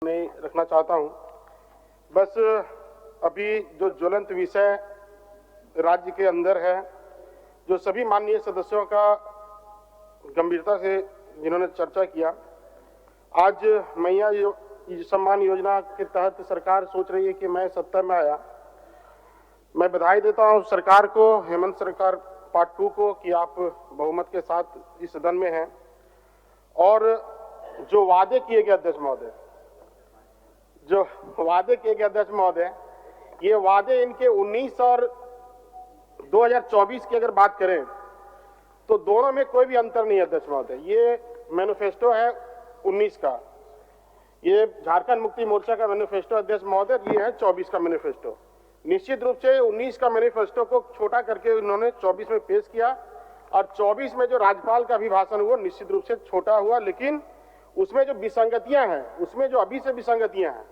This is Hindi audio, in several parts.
नहीं रखना चाहता हूं। बस अभी जो ज्वलंत विषय राज्य के अंदर है, जो सभी माननीय सदस्यों का गंभीरता से जिन्होंने चर्चा किया, आज मैया सम्मान योजना के तहत सरकार सोच रही है कि मैं सत्ता में आया। मैं बधाई देता हूं सरकार को, हेमंत सरकार पार्ट 2 को, कि आप बहुमत के साथ इस सदन में हैं। और जो वादे किए गए अध्यक्ष महोदय, ये वादे इनके 19 और 2024 की अगर बात करें तो दोनों में कोई भी अंतर नहीं है अध्यक्ष महोदय। ये मैनिफेस्टो है 19 का, ये झारखंड मुक्ति मोर्चा का मैनिफेस्टो अध्यक्ष महोदय, ये है 24 का मैनिफेस्टो। निश्चित रूप से 19 का मैनिफेस्टो को छोटा करके इन्होंने 24 में पेश किया, और 24 में जो राज्यपाल का अभिभाषण हुआ निश्चित रूप से छोटा हुआ, लेकिन उसमें जो विसंगतियां हैं, उसमें जो अभी से विसंगतियां हैं,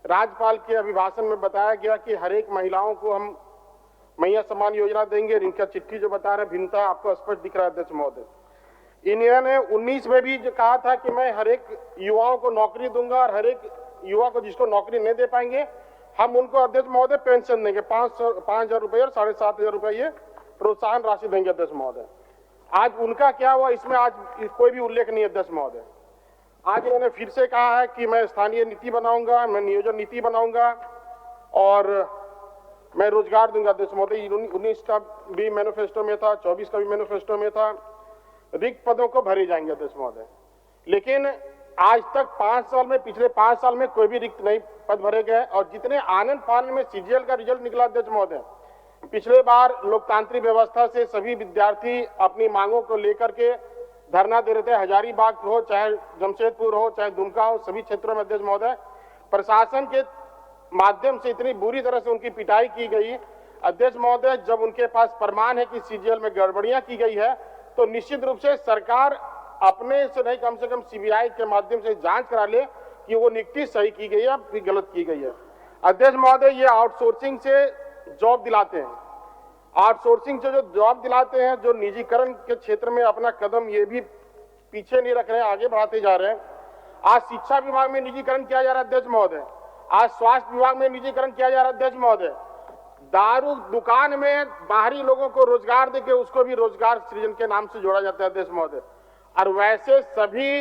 राज्यपाल के अभिभाषण में बताया गया कि हर एक महिलाओं को हम मैया सम्मान योजना देंगे। इनका चिट्ठी जो बता रहे भिन्नता आपको स्पष्ट दिख रहा है अध्यक्ष महोदय। इन्होंने 19 में भी जो कहा था कि मैं हर एक युवाओं को नौकरी दूंगा, और हर एक युवा को जिसको नौकरी नहीं दे पाएंगे हम उनको अध्यक्ष महोदय पेंशन देंगे, 5,000 रुपये और 7,500 रुपये ये प्रोत्साहन राशि देंगे अध्यक्ष महोदय। आज उनका क्या हुआ, इसमें आज कोई भी उल्लेख नहीं अध्यक्ष महोदय। आज इन्होंने फिर से कहा है कि मैं स्थानीय नीति बनाऊंगा, मैं नियोजन नीति बनाऊंगा और मैं रोजगार दूंगा अध्यक्ष महोदय। 19 का भी मैनिफेस्टो में था, 24 का भी मैनिफेस्टो में था, रिक्त पदों को भरे जाएंगे अध्यक्ष महोदय। लेकिन आज तक 5 साल में, पिछले 5 साल में कोई भी रिक्त नहीं पद भरे गए। और जितने आनंद फानंद में सीजीएल का रिजल्ट निकला अध्यक्ष महोदय, पिछले बार लोकतांत्रिक व्यवस्था से सभी विद्यार्थी अपनी मांगों को लेकर के धरना दे रहे थे, हजारीबाग हो, चाहे जमशेदपुर हो, चाहे दुमका हो, सभी क्षेत्रों में अध्यक्ष महोदय प्रशासन के माध्यम से इतनी बुरी तरह से उनकी पिटाई की गई अध्यक्ष महोदय। जब उनके पास प्रमाण है कि सीजीएल में गड़बड़ियां की गई है तो निश्चित रूप से सरकार अपने से नहीं, कम से कम सीबीआई के माध्यम से जांच करा ले कि वो नियुक्ति सही की गई है फिर गलत की गई है अध्यक्ष महोदय। ये आउटसोर्सिंग से जॉब दिलाते हैं, आउटसोर्सिंग से जो जॉब दिलाते हैं, जो निजीकरण के क्षेत्र में अपना कदम ये भी पीछे नहीं रख रहे हैं, आगे बढ़ाते जा रहे हैं। आज शिक्षा विभाग में निजीकरण किया जा रहा है अध्यक्ष महोदय, आज स्वास्थ्य विभाग में निजीकरण किया जा रहा है अध्यक्ष महोदय। दारू दुकान में बाहरी लोगों को रोजगार देके उसको भी रोजगार सृजन के नाम से जोड़ा जाता है अध्यक्ष महोदय। और वैसे सभी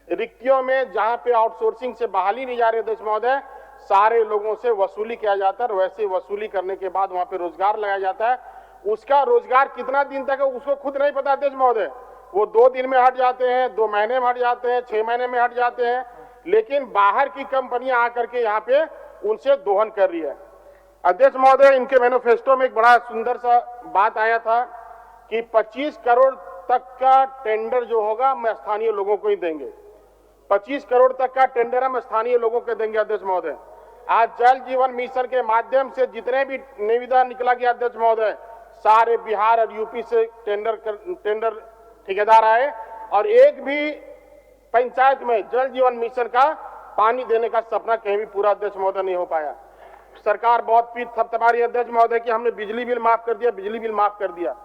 रिक्तियों में जहां पे आउटसोर्सिंग से बहाली नहीं जा रही अध्यक्ष महोदय, सारे लोगों से वसूली किया जाता है, और वैसे वसूली करने के बाद वहां पे रोजगार लगाया जाता है। उसका रोजगार कितना दिन तक है उसको खुद नहीं पता अध्यक्ष महोदय। वो 2 दिन में हट जाते हैं, 2 महीने में हट जाते हैं, 6 महीने में हट जाते हैं, लेकिन बाहर की कंपनियां आकर के यहाँ पे उनसे दोहन कर रही है अध्यक्ष महोदय। इनके मैनिफेस्टो में एक बड़ा सुंदर सा बात आया था कि 25 करोड़ तक का टेंडर जो होगा हम स्थानीय लोगों को ही देंगे, 25 करोड़ तक का टेंडर हम स्थानीय लोगों को देंगे अध्यक्ष महोदय। आज जल जीवन मिशन के माध्यम से जितने भी निविदा निकला गया अध्यक्ष महोदय, सारे बिहार और यूपी से टेंडर ठेकेदार आए, और एक भी पंचायत में जल जीवन मिशन का पानी देने का सपना कहीं भी पूरा अध्यक्ष महोदय नहीं हो पाया। सरकार बहुत पीठ थपथपा रही है अध्यक्ष महोदय कि हमने बिजली बिल माफ कर दिया, बिजली बिल माफ कर दिया।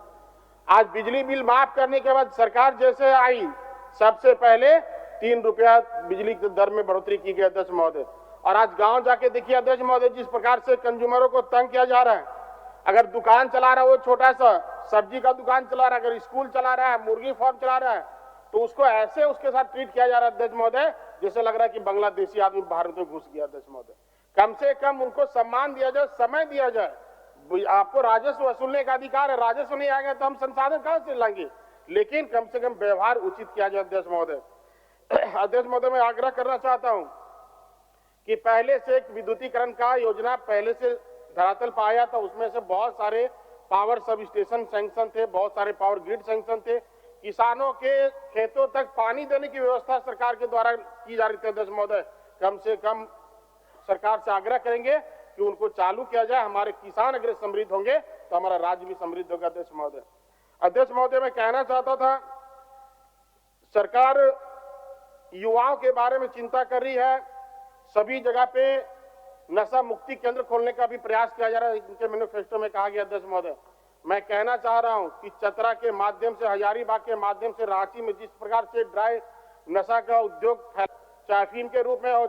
आज बिजली बिल माफ करने के बाद सरकार जैसे आई, सबसे पहले 3 रुपया बिजली की दर में बढ़ोतरी की गई अध्यक्ष महोदय। और आज गांव जाके देखिए अध्यक्ष महोदय, जिस प्रकार से कंज्यूमरों को तंग किया जा रहा है। अगर दुकान चला रहा है वो छोटा सा सब्जी का दुकान चला रहा है, अगर स्कूल चला रहा है, मुर्गी फार्म चला रहा है, तो उसको ऐसे उसके साथ ट्रीट किया जा रहा है अध्यक्ष महोदय जैसे लग रहा है कि बांग्लादेशी आदमी भारत में घुस गया अध्यक्ष महोदय। कम से कम उनको सम्मान दिया जाए, समय दिया जाए। आपको राजस्व वसूलने का अधिकार है, राजस्व नहीं आएगा तो हम संसाधन कहां से लाएंगे, लेकिन कम से कम व्यवहार उचित किया जाए अध्यक्ष महोदय। अध्यक्ष महोदय मैं आग्रह करना चाहता हूं कि पहले से एक विद्युतीकरण का योजना पहले से धरातल पर आया था, उसमें से बहुत सारे पावर सब स्टेशन सैंक्शन थे, बहुत सारे पावर ग्रिड सैंक्शन थे। किसानों के खेतों तक पानी देने की व्यवस्था सरकार के द्वारा की जा रही थी अध्यक्ष महोदय। कम से कम सरकार से आग्रह करेंगे कि उनको चालू किया जाए। हमारे किसान अगर समृद्ध होंगे तो हमारा राज्य भी समृद्ध होगा अध्यक्ष महोदय। अध्यक्ष महोदय मैं कहना चाहता था, सरकार युवाओं के बारे में चिंता कर रही है। सभी जगह पे नशा मुक्ति केंद्र खोलने का भी प्रयास किया जा रहा है, इनके मैनिफेस्टो में कहा गया अध्यक्ष महोदय। मैं कहना चाह रहा हूं कि चतरा के माध्यम से, हजारीबाग के माध्यम से, रांची में जिस प्रकार से ड्राई नशा का उद्योग चाहे अफीम के रूप में हो,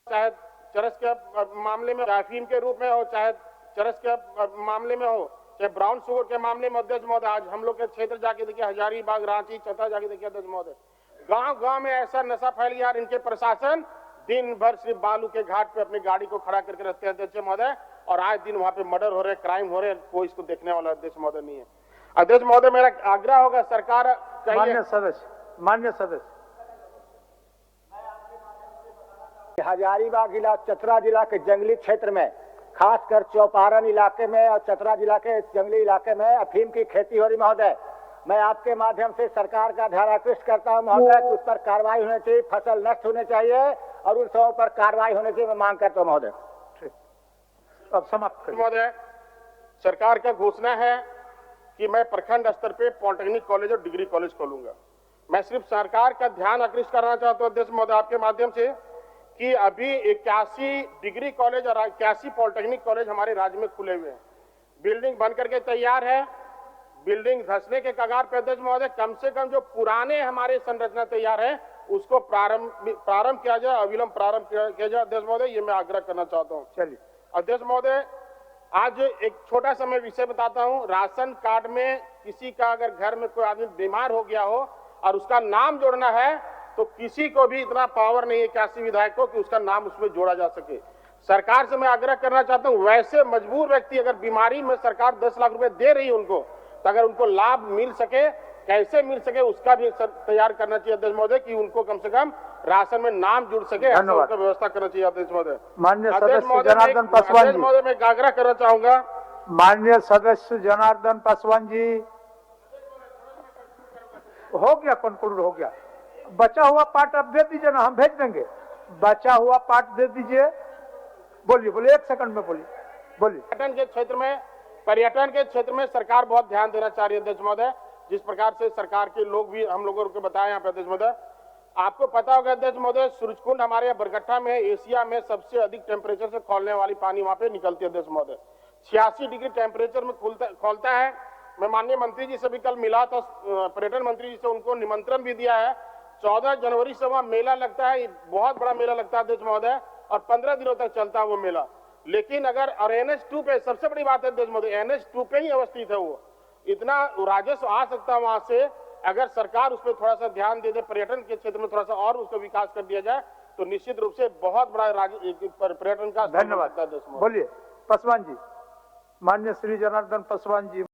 चाहे चरस के मामले में, चाहे अफीम के रूप में हो, चाहे चरस के मामले में हो, चाहे ब्राउन शुगर के मामले में, अध्यक्ष महोदय आज हम लोग के क्षेत्र जाके देखिए, हजारीबाग, रांची, चतरा जाके देखिए अध्यक्ष महोदय, गांव-गांव में ऐसा नशा फैल गया। इनके प्रशासन दिन भर सिर्फ बालू के घाट पे अपनी गाड़ी को खड़ा करके रखते हैं अध्यक्ष महोदय, और आज दिन वहां पे मर्डर हो रहे, क्राइम हो रहे, कोई इसको देखने वाला अध्यक्ष महोदय नहीं है। अध्यक्ष महोदय मेरा आग्रह होगा, सरकार मान्य सदस्य हजारीबाग जिला, चतरा जिला के जंगली क्षेत्र में, खासकर चौपारण इलाके में और चतरा जिला के जंगली इलाके में अफीम की खेती हो रही महोदय। मैं आपके माध्यम से सरकार का ध्यान आकृष्ट करता हूं महोदय कि उस पर कार्रवाई होनी चाहिए, फसल नष्ट होने चाहिए और उन सबों पर कार्रवाई होनी चाहिए, मैं मांग करता हूं महोदय। अब समाप्त करिए। महोदय, सरकार का घोषणा है कि मैं प्रखंड स्तर पे पॉलिटेक्निक कॉलेज और डिग्री कॉलेज खोलूंगा। मैं सिर्फ सरकार का ध्यान आकृष्ट करना चाहता हूं अध्यक्ष महोदय आपके माध्यम से कि अभी 81 डिग्री कॉलेज और 81 पॉलिटेक्निक कॉलेज हमारे राज्य में खुले हुए हैं। बिल्डिंग बन करके तैयार है, बिल्डिंग धंसने के कगार पे अध्यक्ष महोदय। कम से कम जो पुराने हमारे संरचना तैयार है उसको प्रारंभ किया जाए, अविलंब प्रारंभ किया जाए अध्यक्ष महोदय, ये मैं आग्रह करना चाहता हूँ। चलिए अध्यक्ष महोदय, आज एक छोटा सा मैं विषय बताता हूँ। राशन कार्ड में किसी का अगर घर में कोई आदमी बीमार हो गया हो और उसका नाम जोड़ना है तो किसी को भी इतना पावर नहीं है 81 विधायकों कि उसका नाम उसमें जोड़ा जा सके। सरकार से मैं आग्रह करना चाहता हूँ, वैसे मजबूर व्यक्ति अगर बीमारी में सरकार 10 लाख रुपए दे रही है उनको, तो अगर उनको लाभ मिल सके, कैसे मिल सके उसका भी तैयार करना चाहिए अध्यक्ष महोदय कि उनको कम से कम राशन में नाम जुड़ सके, ऐसा उसका व्यवस्था करना चाहिए अध्यक्ष महोदय। माननीय सदस्य जनार्दन पासवान जी, महोदय मैं आग्रह करना चाहूंगा। माननीय सदस्य जनार्दन पासवान जी, हो गया, कंक्लूड हो गया। बचा हुआ पार्ट आप दे दीजिए ना, हम भेज देंगे। बचा हुआ पार्ट दे दीजिए। बोलिए बोलिए, 1 सेकंड में बोलिए। पर्यटन के क्षेत्र में सरकार बहुत ध्यान देना चाह रही है अध्यक्ष महोदय। जिस प्रकार से सरकार के लोग भी हम लोगों को बताया यहाँ पे अध्यक्ष महोदय, आपको पता होगा अध्यक्ष महोदय, सूरजकुंड हमारे यहाँ बरकट्टा में एशिया में सबसे अधिक टेम्परेचर से खौलने वाली पानी वहां पे निकलती है अध्यक्ष महोदय। 86 डिग्री टेम्परेचर में खोलता है। मैं माननीय मंत्री जी से भी कल मिला था, पर्यटन मंत्री जी से, उनको निमंत्रण भी दिया है। 14 जनवरी से वहां मेला लगता है, बहुत बड़ा मेला लगता है अध्यक्ष महोदय, और 15 दिनों तक चलता है वो मेला। लेकिन अगर NH2 पे, सबसे बड़ी बात है अध्यक्ष महोदय, NH2 पे ही अवस्थित है वो, इतना राजस्व आ सकता है वहां से। अगर सरकार उस पर थोड़ा सा ध्यान दे दे, पर्यटन के क्षेत्र में थोड़ा सा और उसका विकास कर दिया जाए, तो निश्चित रूप से बहुत बड़ा पर्यटन का। धन्यवाद। बोलिए पासवान जी, माननीय श्री जनार्दन पासवान जी।